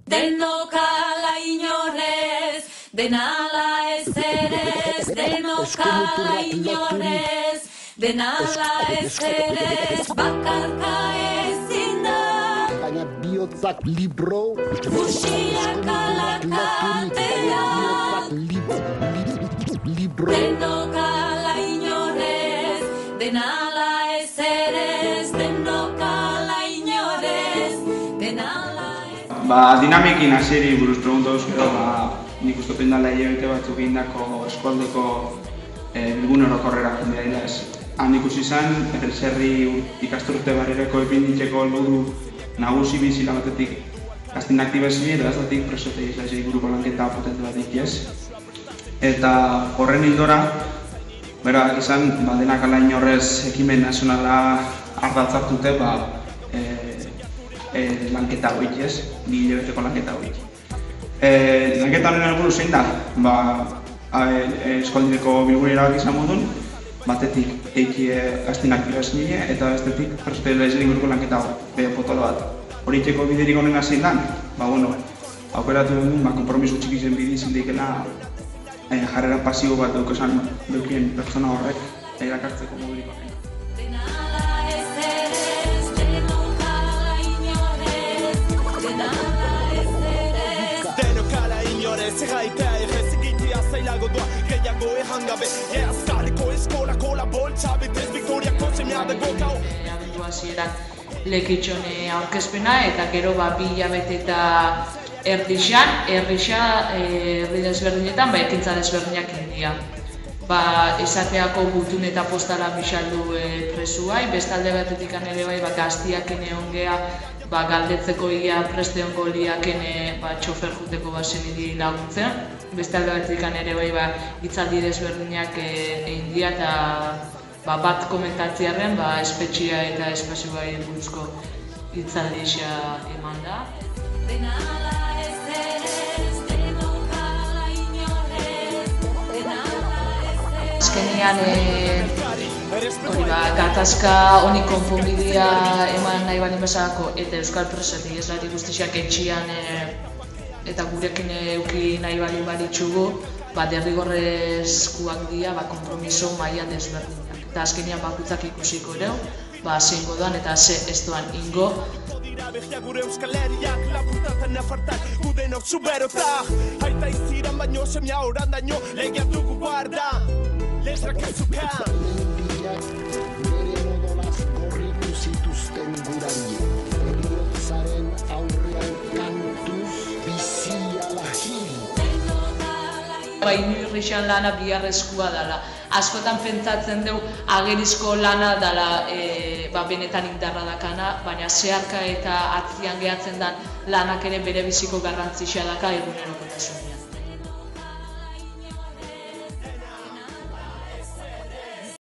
denok ala inorez, denala ez erez, denok ala inorez, denala ez erez, bakarka ezin da. Baina bihotzak libro, fusilak ala katean, denok ala inorez, denala ez erez, denok ala inorez, denala ez erez. Dinamikin hasieri buruz preguntuz, nik uste pendala hilabete batzuk egindako eskualdeko bilgune orokorrera jendea dira ez. Han ikusi izan, Erreserri ikasturte barrerako epinditzeko helburu nagusi bizila batetik kastin aktibazioa eta azaltik presotei izlaizei buruko lanketa potente bat ikiez. Eta horren hildora, izan denak ala inorrez ekimen nazionala ardatzartute lanketa hoik ez, 2 hilabeteko lanketa hoik. Lanketa honen helburu zein da? Eskualdeko bilgune erabak izan modun, batetik eiki kastin aktibazioa eta bestetik presotei izlaizei buruko lanketa potolo bat. Horitzeko biderik honena zein da? Aukeratu dugun, konpromiso txiki zen bide izin daikela jarrera pasibo bat dukien pertsona horrek erakartzeko modurik horrein. Denok ala inorez, erraipea errezigitea zailago doa, gehiago errangabe, azkareko eskolako la boltsa, betez Victoriako semea dago gau. Abendu hasieran lekitxone aurkezpena eta gero 2 hilabete eta Erdixan, herri desberdinetan, ekintza desberdinak india. Esateako gutun eta postala bixaldu presuai, bestalde batetik ere gaztiak egon geha, galdetzeko ia preste ongo liakene txofer juteko zenidi laguntzen. Bestalde batetik ere hitzaldi desberdinak egin dira eta bat komentatziarren espetxia eta espazioa buruzko hitzaldi eman da. Azkenean gatazka honi konponbidea eman nahi bali bezalako eta euskal preseti eslari guztiak etxian eta gurekin euki nahi bali baritxugu derrigorrezkoak dira konpromiso maila desberdinak. Eta azkenean bakutzak ikusiko ere, zein godoan eta ez doan ingo. Gure euskal herriak lapurtatzen nafartak gudenok zuberotak Aita iziran baino semia horan daño legia dugu barda Lezrak ezukan mendiak bere odolaz gorritu zituzten guraie. Heriotzaren aurrean kantuz bizia lahil. Inurrixan lana biharrezkoa dela. Askotan pentsatzen dugu agerizko lana dela benetan indarra dakana, baina zeharka eta atzian gehatzen den lanak ere bere biziko garrantzitsua daka egunerokotasunean.